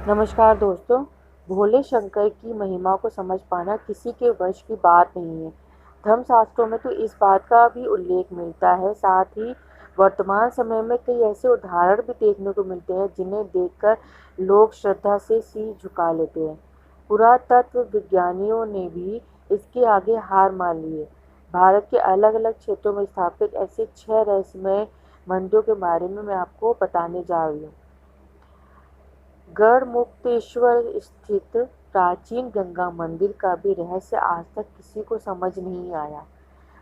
नमस्कार दोस्तों। भोले शंकर की महिमा को समझ पाना किसी के वश की बात नहीं है। धर्मशास्त्रों में तो इस बात का भी उल्लेख मिलता है। साथ ही वर्तमान समय में कई ऐसे उदाहरण भी देखने को मिलते हैं जिन्हें देखकर लोग श्रद्धा से सिर झुका लेते हैं। पुरातत्व विज्ञानियों ने भी इसके आगे हार मान ली है। भारत के अलग अलग क्षेत्रों में स्थापित ऐसे 6 रहस्यमय मंदिरों के बारे में मैं आपको बताने जा रही हूँ। गढ़मुक्तेश्वर स्थित प्राचीन गंगा मंदिर का भी रहस्य आज तक किसी को समझ नहीं आया।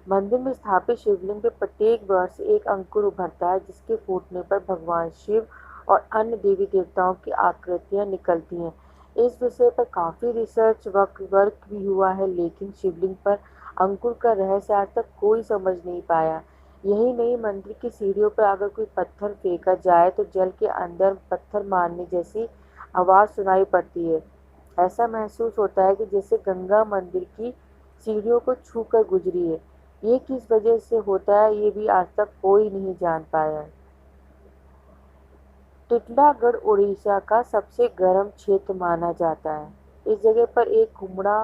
मंदिर में स्थापित शिवलिंग पे प्रत्येक वर्ष एक अंकुर उभरता है, जिसके फूटने पर भगवान शिव और अन्य देवी देवताओं की आकृतियां निकलती हैं। इस विषय पर काफी रिसर्च वर्क भी हुआ है, लेकिन शिवलिंग पर अंकुर का रहस्य आज तक कोई समझ नहीं पाया। यही नहीं, मंदिर की सीढ़ियों पर अगर कोई पत्थर फेंका जाए तो जल के अंदर पत्थर मारने जैसी आवाज सुनाई पड़ती है। ऐसा महसूस होता है कि जैसे गंगा मंदिर की सीढ़ियों को छूकर गुजरी है। ये किस वजह से होता है, ये भी आज तक कोई नहीं जान पाया है। टिटलागढ़ उड़ीसा का सबसे गर्म क्षेत्र माना जाता है। इस जगह पर एक घुमड़ा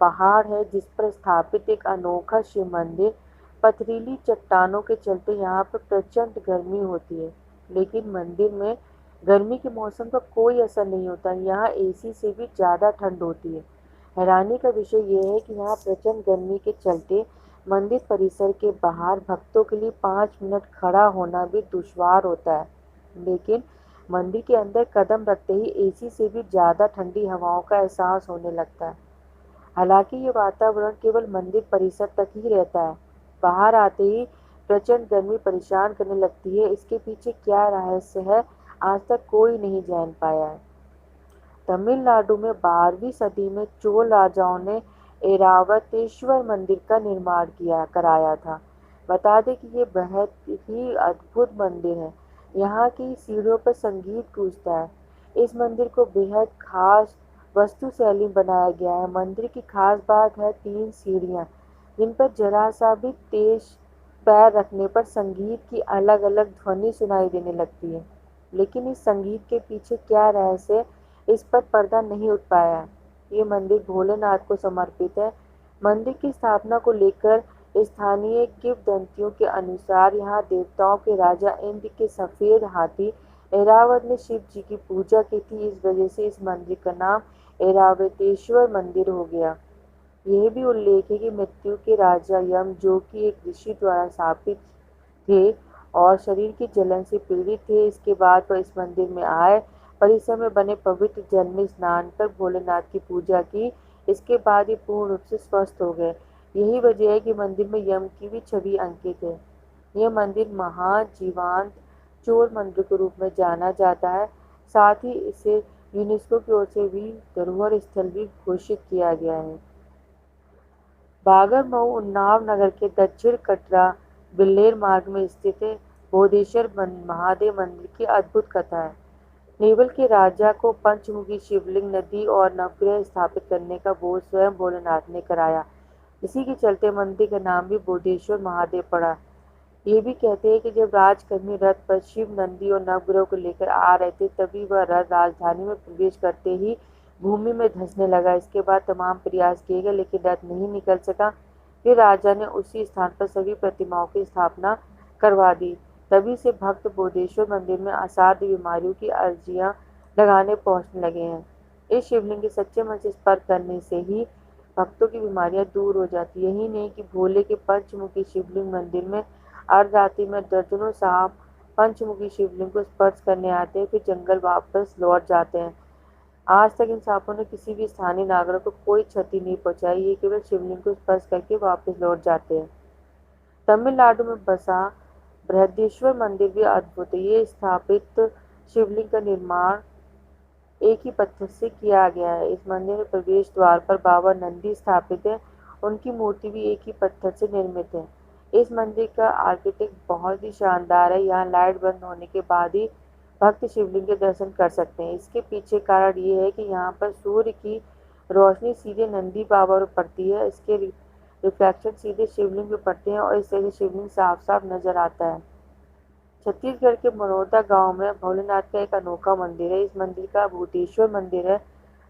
पहाड़ है जिस पर स्थापित एक अनोखा शिव मंदिर। पथरीली चट्टानों के चलते यहाँ पर प्रचंड गर्मी होती है, लेकिन मंदिर में गर्मी के मौसम का कोई असर नहीं होता। यहाँ एसी से भी ज़्यादा ठंड होती है। हैरानी का विषय यह है कि यहाँ प्रचंड गर्मी के चलते मंदिर परिसर के बाहर भक्तों के लिए 5 मिनट खड़ा होना भी दुश्वार होता है। लेकिन मंदिर के अंदर कदम रखते ही एसी से भी ज़्यादा ठंडी हवाओं का एहसास होने लगता है। हालांकि ये वातावरण केवल मंदिर परिसर तक ही रहता है। बाहर आते ही प्रचंड गर्मी परेशान करने लगती है। इसके पीछे क्या रहस्य है, आज तक कोई नहीं जान पाया है। तमिलनाडु में 12वीं सदी में चोल राजाओं ने ऐरावतेश्वर मंदिर का निर्माण कराया था। बता दें कि ये बेहद ही अद्भुत मंदिर है। यहाँ की सीढ़ियों पर संगीत गूंजता है। इस मंदिर को बेहद खास वस्तु शैली बनाया गया है। मंदिर की खास बात है 3 सीढ़ियाँ, जिन पर जरा सा भी तेज पैर रखने पर संगीत की अलग अलग ध्वनि सुनाई देने लगती है। लेकिन इस संगीत के पीछे क्या रहस्य है, इस पर पर्दा नहीं उठ पाया। ये मंदिर भोलेनाथ को समर्पित है। मंदिर की स्थापना को लेकर स्थानीय किंवदंतियों के अनुसार यहाँ देवताओं के राजा इंद्र के सफेद हाथी ऐरावत ने शिव जी की पूजा की थी। इस वजह से इस मंदिर का नाम ऐरावतेश्वर मंदिर हो गया। यह भी उल्लेख है कि मृत्यु के राजा यम, जो कि एक ऋषि द्वारा स्थापित थे और शरीर की जलन से पीड़ित थे, इसके बाद वह इस मंदिर में आए, परिसर में बने पवित्र जल में स्नान कर भोलेनाथ की पूजा की। इसके बाद ये पूर्ण रूप से स्वस्थ हो गए। यही वजह है कि मंदिर में यम की भी छवि अंकित है। यह मंदिर महान जीवांत चोर मंदिर के रूप में जाना जाता है। साथ ही इसे यूनेस्को की ओर से भी धरोहर स्थल भी घोषित किया गया है। बागर-मऊ उन्नाव नगर के दक्षिण कटरा बिल्लेर मार्ग में स्थित बोधेश्वर महादेव मंदिर की अद्भुत कथा है। नेवल के राजा को पंचमुखी शिवलिंग, नदी और नवग्रह स्थापित करने का बोझ स्वयं भोलेनाथ ने कराया। इसी के चलते मंदिर का नाम भी बोधेश्वर महादेव पड़ा। ये भी कहते हैं कि जब राजकर्मी रथ पर शिव, नंदी और नवग्रहों को लेकर आ रहे थे, तभी वह रथ राजधानी में प्रवेश करते ही भूमि में धंसने लगा। इसके बाद तमाम प्रयास किए गए, लेकिन रथ नहीं निकल सका। फिर राजा ने उसी स्थान पर सभी प्रतिमाओं की स्थापना करवा दी। तभी से भक्त बोधेश्वर मंदिर में असाध्य बीमारियों की अर्जियां लगाने पहुंचने लगे हैं। इस शिवलिंग के सच्चे मन से स्पर्श करने से ही भक्तों की बीमारियां दूर हो जाती। यही नहीं कि भोले के पंचमुखी शिवलिंग मंदिर में अर्धरात्रि में दर्जनों सांप पंचमुखी शिवलिंग को स्पर्श करने आते हैं, फिर जंगल वापस लौट जाते हैं। आज तक इन सांपों ने किसी भी स्थानीय नागरिक को कोई क्षति नहीं पहुंचाई। ये केवल शिवलिंग को स्पर्श करके वापस लौट जाते हैं। तमिलनाडु में बसा बृहदेश्वर मंदिर भी अद्भुत है। ये स्थापित शिवलिंग का निर्माण एक ही पत्थर से किया गया है। इस मंदिर में प्रवेश द्वार पर बाबा नंदी स्थापित है। उनकी मूर्ति भी एक ही पत्थर से निर्मित है। इस मंदिर का आर्किटेक्ट बहुत ही शानदार है। यहाँ लाइट बंद होने के बाद ही भक्त शिवलिंग के दर्शन कर सकते हैं। इसके पीछे कारण ये है कि यहाँ पर सूर्य की रोशनी सीधे नंदी बाबा पर पड़ती है। इसके रिफ्लेक्शन सीधे शिवलिंग पे पड़ते हैं और इस तरह शिवलिंग साफ साफ नजर आता है। छत्तीसगढ़ के मनोदा गांव में भोलेनाथ का एक अनोखा मंदिर है। इस मंदिर का भूतेश्वर मंदिर है।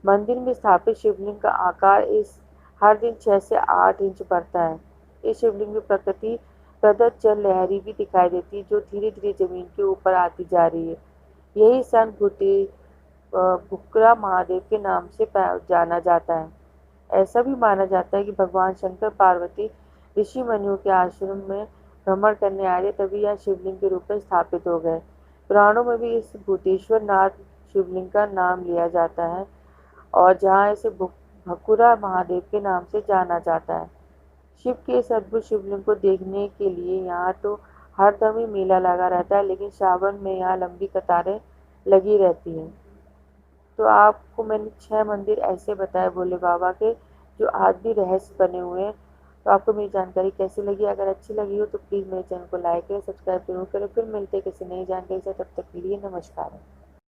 मंदिर में स्थापित शिवलिंग का आकार इस हर दिन 6 से 8 इंच बढ़ता है। इस शिवलिंग की प्रकृति प्रदत्त जल लहरी भी दिखाई देती है, जो धीरे धीरे जमीन के ऊपर आती जा रही है। यही स्थान भुकरा महादेव के नाम से जाना जाता है। ऐसा भी माना जाता है कि भगवान शंकर पार्वती ऋषि मुनियों के आश्रम में भ्रमण करने आए थे, तभी यह शिवलिंग के रूप में स्थापित हो गए। पुराणों में भी इस भूतेश्वर नाथ शिवलिंग का नाम लिया जाता है और जहाँ इसे भकुरा महादेव के नाम से जाना जाता है। शिव के इस अद्भुत शिवलिंग को देखने के लिए यहाँ तो हरदम ही मेला लगा रहता है, लेकिन सावन में यहाँ लंबी कतारें लगी रहती हैं। तो आपको मैंने 6 मंदिर ऐसे बताए भोले बाबा के, जो आज भी रहस्य बने हुए हैं। तो आपको मेरी जानकारी कैसी लगी? अगर अच्छी लगी हो तो प्लीज़ मेरे चैनल को लाइक करें, सब्सक्राइब जरूर करें। फिर मिलते हैं किसी नई जानकारी से, तब तक के लिए नमस्कार।